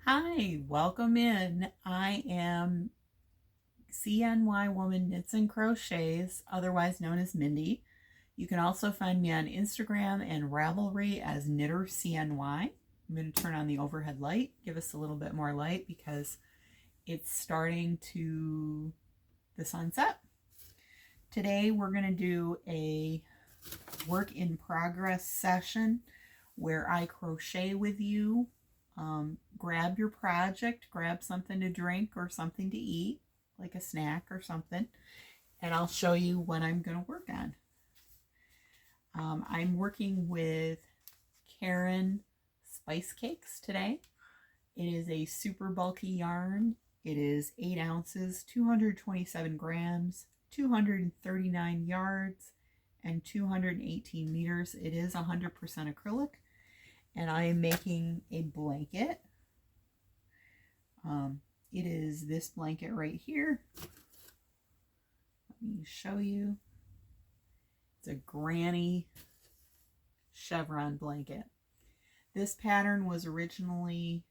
Hi, welcome in. I am CNY Woman Knits and Crochets, otherwise known as Mindy. You can also find me on Instagram and Ravelry as Knitter CNY. I'm going to turn on the overhead light, give us a little bit more light because it's starting to the sunset. Today we're going to do a work in progress session where I crochet with you. Grab your project, grab something to drink or something to eat, like a snack or something, and I'll show you what I'm going to work on. I'm working with Karen Spice Cakes today. It is a super bulky yarn. It is 8 ounces, 227 grams, 239 yards, and 218 meters. It is 100% acrylic, and I am making a blanket. It is this blanket right here. Let me show you. It's a granny chevron blanket. This pattern was originally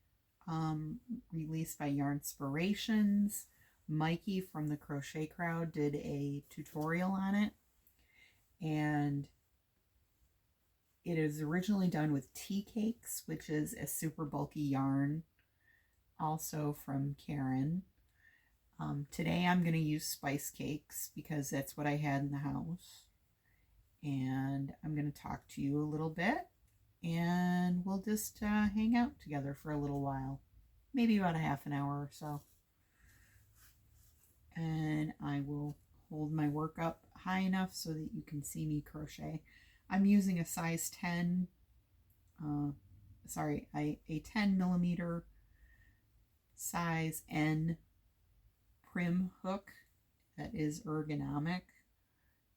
released by Yarnspirations. Mikey from the Crochet Crowd did a tutorial on it, and it is originally done with tea cakes, which is a super bulky yarn, also from Karen. Today I'm going to use spice cakes because that's what I had in the house, and I'm going to talk to you a little bit, and we'll just hang out together for a little while, maybe about a half an hour or so. And I will hold my work up high enough so that you can see me crochet. I'm using a size 10, a 10 millimeter size N prim hook that is ergonomic.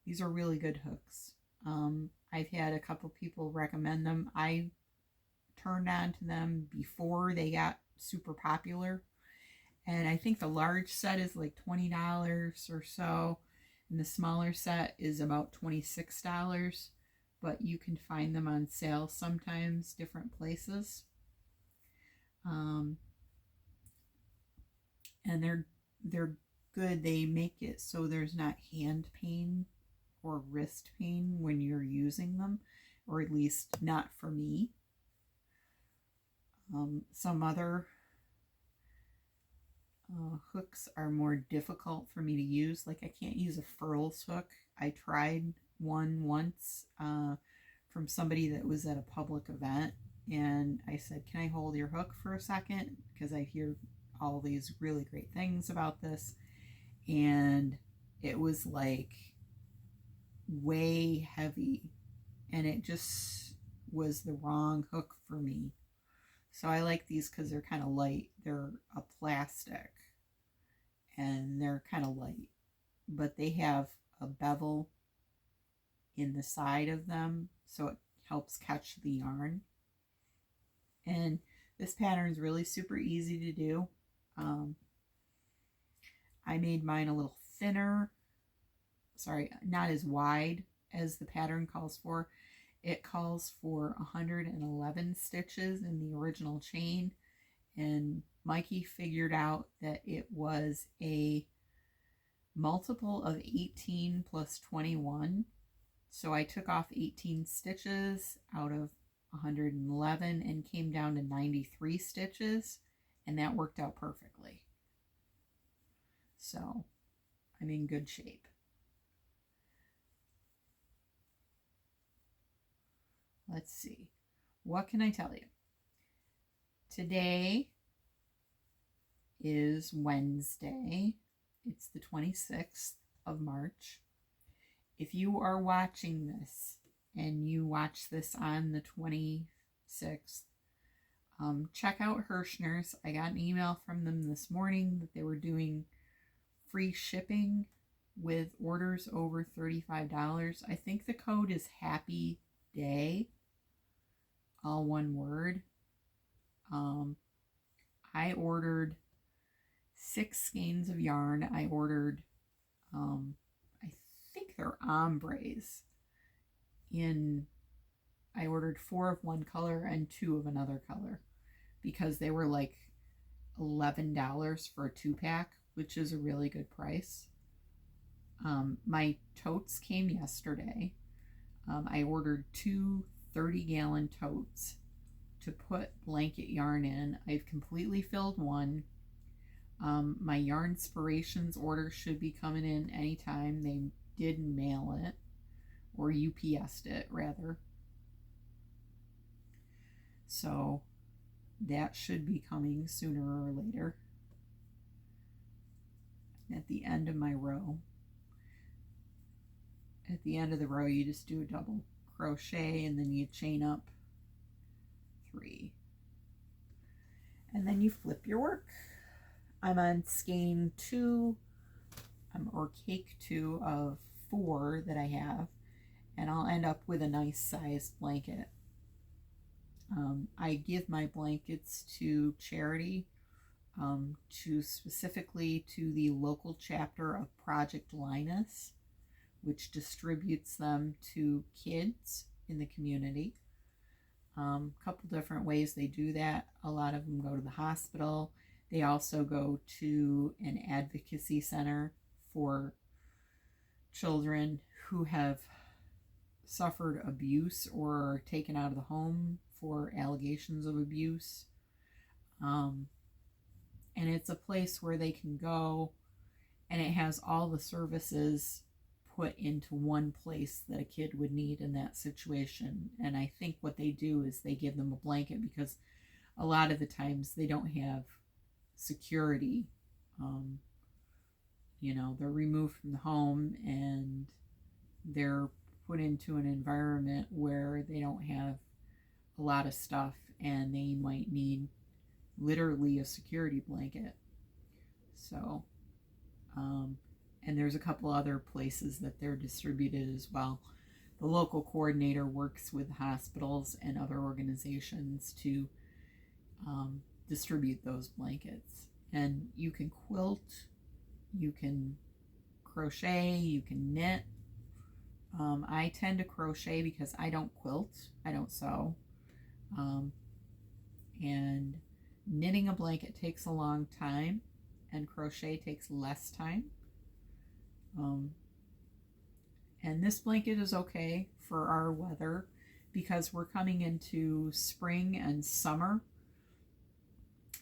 These are really good hooks. I've had a couple people recommend them. I turned on to them before they got super popular, and I think the large set is like $20 or so, and the smaller set is about $26, but you can find them on sale sometimes different places. And they're good. They make it so there's not hand pain or wrist pain when you're using them, or at least not for me. Some other hooks are more difficult for me to use. Like I can't use a furls hook. I tried one once from somebody that was at a public event, and I said, can I hold your hook for a second? Because I hear all these really great things about this. And it was like way heavy, and it just was the wrong hook for me. So I like these because they're kind of light. They're a plastic and they're kind of light, but they have a bevel in the side of them, so it helps catch the yarn. And this pattern is really super easy to do. I made mine a little thinner, not as wide as the pattern calls for. It calls for 111 stitches in the original chain, and Mikey figured out that it was a multiple of 18 plus 21. So I took off 18 stitches out of 111 and came down to 93 stitches, and that worked out perfectly. So I'm in good shape. Let's see. What can I tell you? Today is Wednesday. It's the 26th of March. If you are watching this and you watch this on the 26th, check out Hirschner's. I got an email from them this morning that they were doing free shipping with orders over $35. I think the code is Happy Day, all one word. I ordered 6 skeins of yarn. I ordered, I think they're ombres. I ordered 4 of one color and 2 of another color because they were like $11 for a 2-pack, which is a really good price. My totes came yesterday. I ordered 2 30-gallon totes to put blanket yarn in. I've completely filled one. My Yarn Inspirations order should be coming in anytime. They did mail it, or UPS'd it rather. So that should be coming sooner or later. At the end of my row, at the end of the row, you just do a double crochet and then you chain up 3. And then you flip your work. I'm on skein 2, or cake 2 of 4 that I have, and I'll end up with a nice sized blanket. I give my blankets to charity, specifically to the local chapter of Project Linus, which distributes them to kids in the community. Couple different ways they do that. A lot of them go to the hospital. They also go to an advocacy center for children who have suffered abuse or are taken out of the home for allegations of abuse. And it's a place where they can go, and it has all the services put into one place that a kid would need in that situation. And I think what they do is they give them a blanket, because a lot of the times they don't have security. They're removed from the home and they're put into an environment where they don't have a lot of stuff, and they might need literally a security blanket. So and there's a couple other places that they're distributed as well. The local coordinator works with hospitals and other organizations to distribute those blankets. And you can quilt, you can crochet, you can knit. I tend to crochet because I don't quilt, I don't sew. And knitting a blanket takes a long time, and crochet takes less time. And this blanket is okay for our weather because we're coming into spring and summer.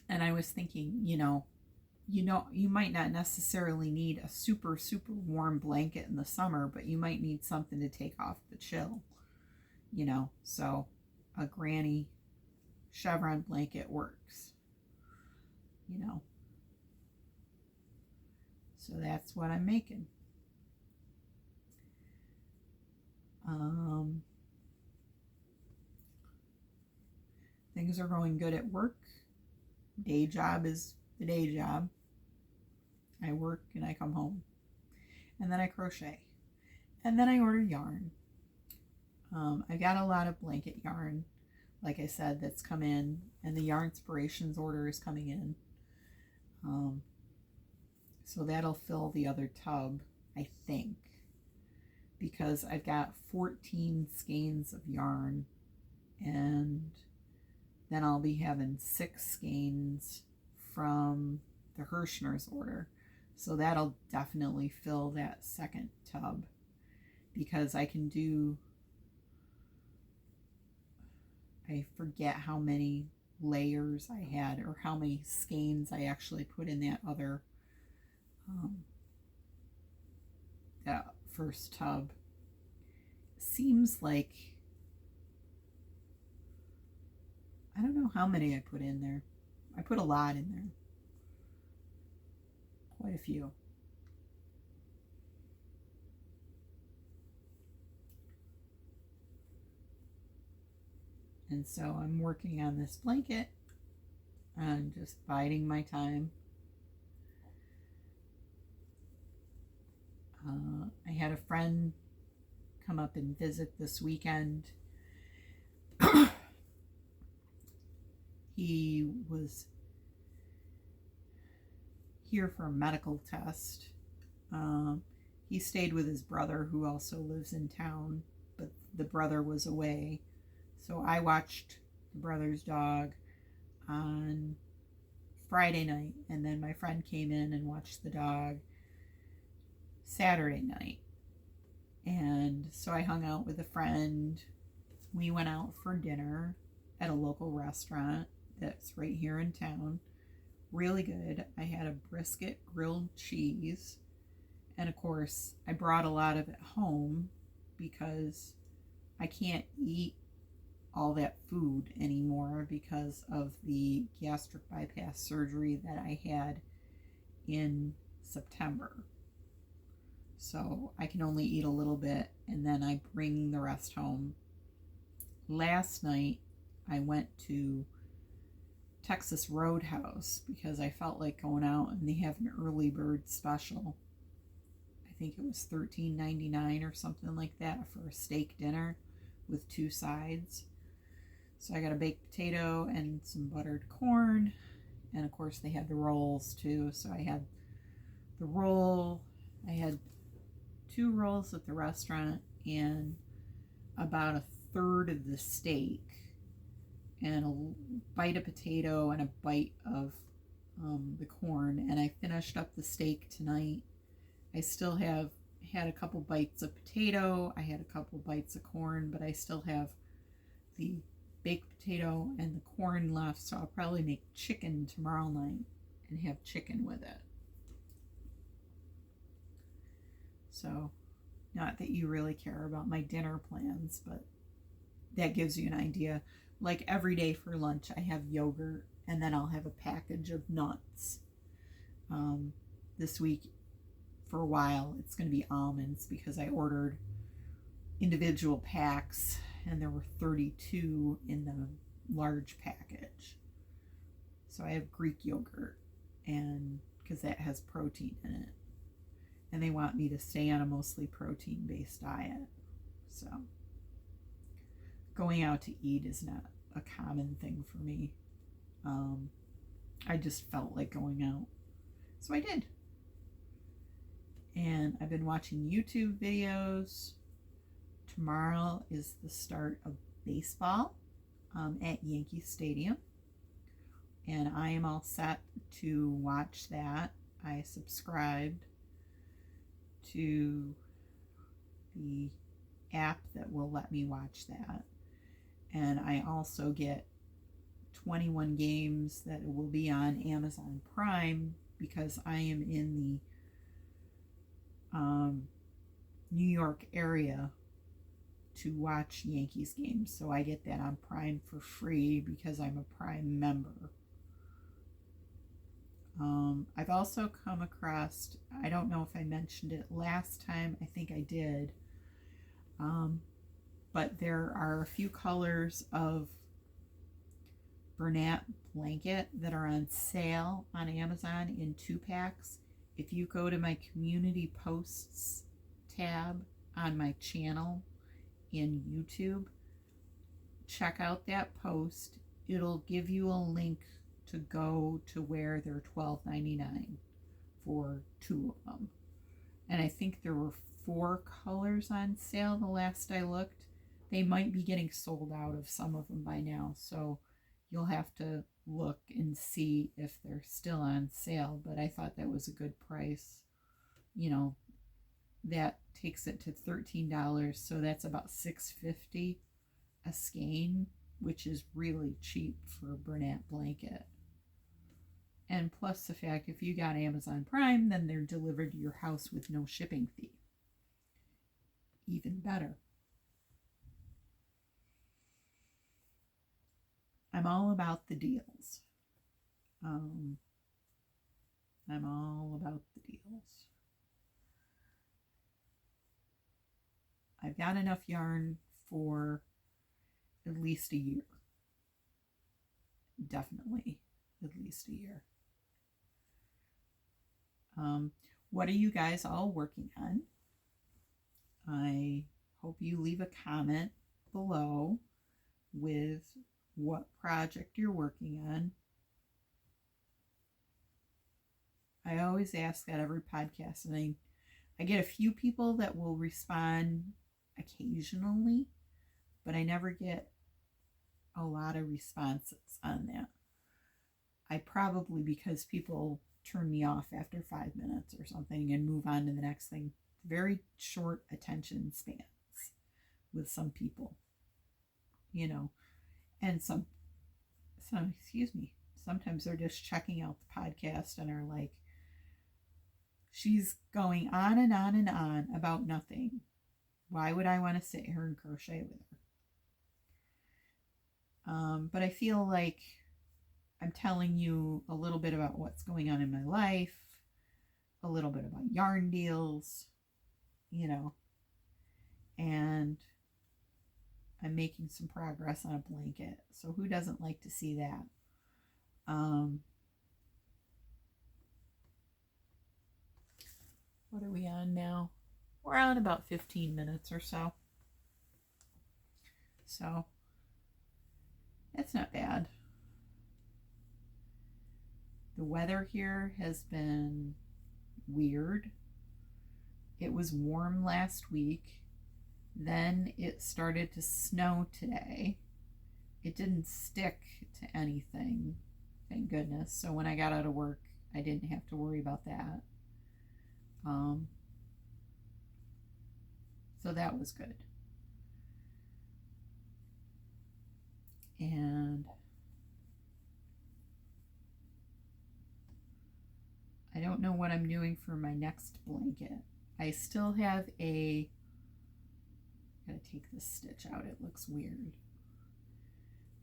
And I was thinking, you might not necessarily need a super, super warm blanket in the summer, but you might need something to take off the chill, so a granny chevron blanket works, so that's what I'm making. Things are going good at work. Day job is the day job. I work and I come home, and then I crochet, and then I order yarn. I got a lot of blanket yarn, like I said, that's come in, and the Yarn Inspirations order is coming in. So that'll fill the other tub, I think, because I've got 14 skeins of yarn, and then I'll be having 6 skeins from the Hirschner's order. So that'll definitely fill that second tub, because I can do, I forget how many layers I had or how many skeins I actually put in that other that first tub. Seems like, I don't know how many I put in there. I put a lot in there. Quite a few. And so I'm working on this blanket and just biding my time. I had a friend come up and visit this weekend. He was here for a medical test. He stayed with his brother, who also lives in town, but the brother was away. So I watched the brother's dog on Friday night, and then my friend came in and watched the dog Saturday night. And so I hung out with a friend. We went out for dinner at a local restaurant that's right here in town. Really good. I had a brisket grilled cheese. And of course, I brought a lot of it home because I can't eat all that food anymore because of the gastric bypass surgery that I had in September. So I can only eat a little bit and then I bring the rest home. Last night I went to Texas Roadhouse because I felt like going out, and they have an early bird special. I think it was $13.99 or something like that for a steak dinner with 2 sides. So I got a baked potato and some buttered corn, and of course they had the rolls too. So I had the roll. I had 2 rolls at the restaurant and about a third of the steak and a bite of potato and a bite of the corn. And I finished up the steak tonight. I still had a couple bites of potato. I had a couple bites of corn, but I still have the baked potato and the corn left. So I'll probably make chicken tomorrow night and have chicken with it. So, not that you really care about my dinner plans, but that gives you an idea. Like every day for lunch, I have yogurt, and then I'll have a package of nuts. This week, for a while, it's going to be almonds because I ordered individual packs, and there were 32 in the large package. So I have Greek yogurt, and because that has protein in it. And they want me to stay on a mostly protein-based diet. So going out to eat is not a common thing for me. I just felt like going out. So I did. And I've been watching YouTube videos. Tomorrow is the start of baseball at Yankee Stadium. And I am all set to watch that. I subscribed to the app that will let me watch that. And I also get 21 games that will be on Amazon Prime because I am in the New York area to watch Yankees games. So I get that on Prime for free because I'm a Prime member. I've also come across, I don't know if I mentioned it last time, I think I did, but there are a few colors of Bernat blanket that are on sale on Amazon in 2-packs. If you go to my community posts tab on my channel in YouTube, check out that post. It'll give you a link to go to where they're $12.99 for 2 of them. And I think there were 4 colors on sale the last I looked. They might be getting sold out of some of them by now, so you'll have to look and see if they're still on sale. But I thought that was a good price. You know, that takes it to $13, so that's about $6.50 a skein, which is really cheap for a Bernat blanket. And plus the fact, if you got Amazon Prime, then they're delivered to your house with no shipping fee. Even better. I'm all about the deals. I'm all about the deals. I've got enough yarn for at least a year. Definitely at least a year. What are you guys all working on? I hope you leave a comment below with what project you're working on. I always ask that every podcast, and I get a few people that will respond occasionally, but I never get a lot of responses on that. I probably, because people turn me off after 5 minutes or something and move on to the next thing. Very short attention spans with some people, you know, and excuse me, sometimes they're just checking out the podcast and are like, she's going on and on and on about nothing. Why would I want to sit here and crochet with her? But I feel like I'm telling you a little bit about what's going on in my life, a little bit about yarn deals, you know, and I'm making some progress on a blanket. So who doesn't like to see that? What are we on now? We're on about 15 minutes or so. So it's not bad. The weather here has been weird. It was warm last week. Then it started to snow today. It didn't stick to anything, thank goodness. So when I got out of work, I didn't have to worry about that. So that was good. And I don't know what I'm doing for my next blanket. I still have I gotta take this stitch out, it looks weird.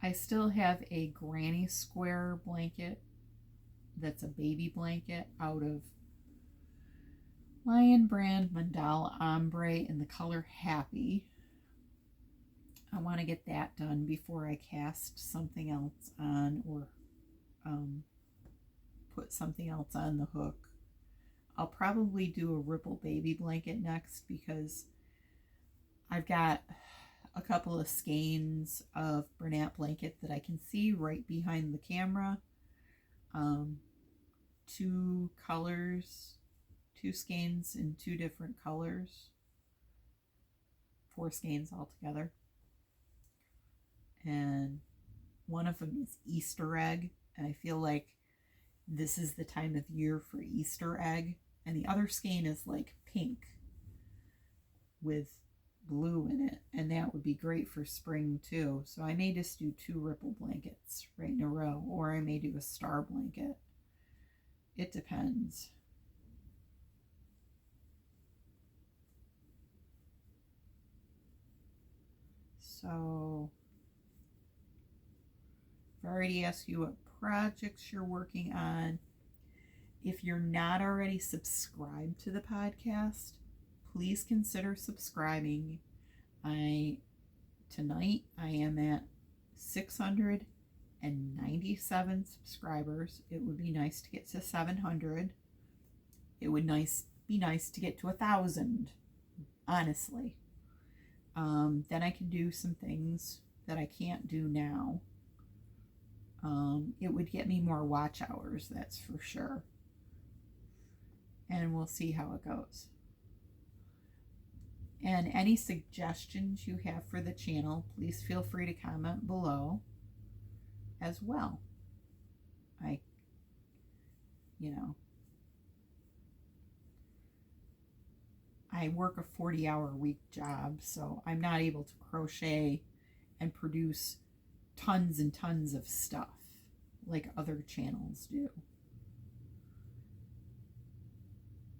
I still have a granny square blanket that's a baby blanket out of Lion Brand Mandala Ombre in the color Happy. I want to get that done before I cast something else on, or put something else on the hook. I'll probably do a Ripple baby blanket next, because I've got a couple of skeins of Bernat blanket that I can see right behind the camera. 2 colors, 2 skeins in 2 different colors, 4 skeins altogether. And one of them is Easter egg, and I feel like this is the time of year for Easter egg. And the other skein is like pink with blue in it, and that would be great for spring too. So I may just do 2 Ripple blankets right in a row, or I may do a star blanket. It depends. So I've already asked you what projects you're working on. If you're not already subscribed to the podcast, please consider subscribing. Tonight I am at 697 subscribers. It would be nice to get to 700. It would be nice to get to 1,000, honestly. Then I can do some things that I can't do now. It would get me more watch hours, that's for sure. And we'll see how it goes. And any suggestions you have for the channel, please feel free to comment below as well. I work a 40-hour-a-week job, so I'm not able to crochet and produce tons and tons of stuff like other channels do.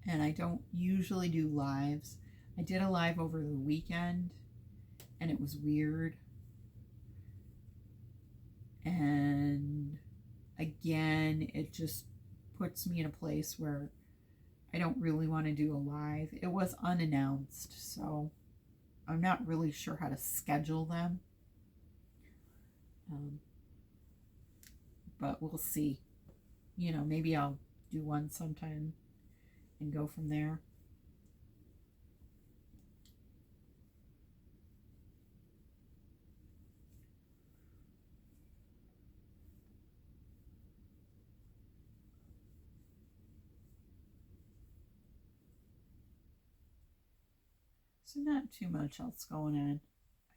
And I don't usually do lives. I did a live over the weekend, and it was weird. And again, it just puts me in a place where I don't really want to do a live. It was unannounced, so I'm not really sure how to schedule them. But we'll see. Maybe I'll do one sometime and go from there. So not too much else going on.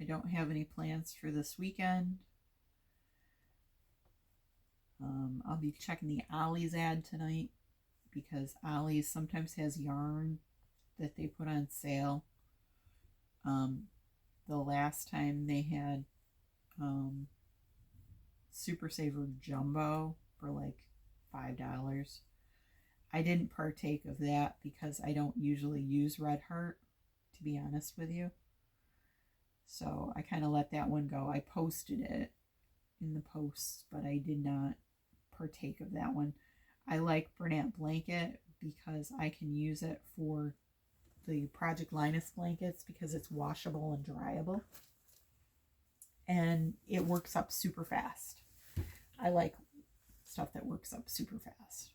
I don't have any plans for this weekend. I'll be checking the Ollie's ad tonight because Ollie's sometimes has yarn that they put on sale. The last time they had Super Saver Jumbo for like $5. I didn't partake of that because I don't usually use Red Heart, to be honest with you. So I kind of let that one go. I posted it in the posts, but I did not partake of that one. I like Bernat Blanket because I can use it for the Project Linus blankets because it's washable and dryable. And it works up super fast. I like stuff that works up super fast.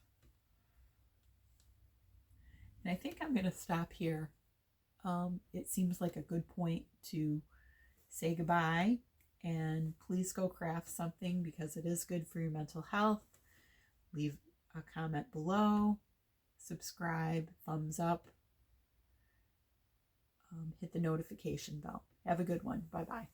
And I think I'm going to stop here. It seems like a good point to say goodbye, and please go craft something because it is good for your mental health. Leave a comment below, subscribe, thumbs up, hit the notification bell. Have a good one. Bye-bye.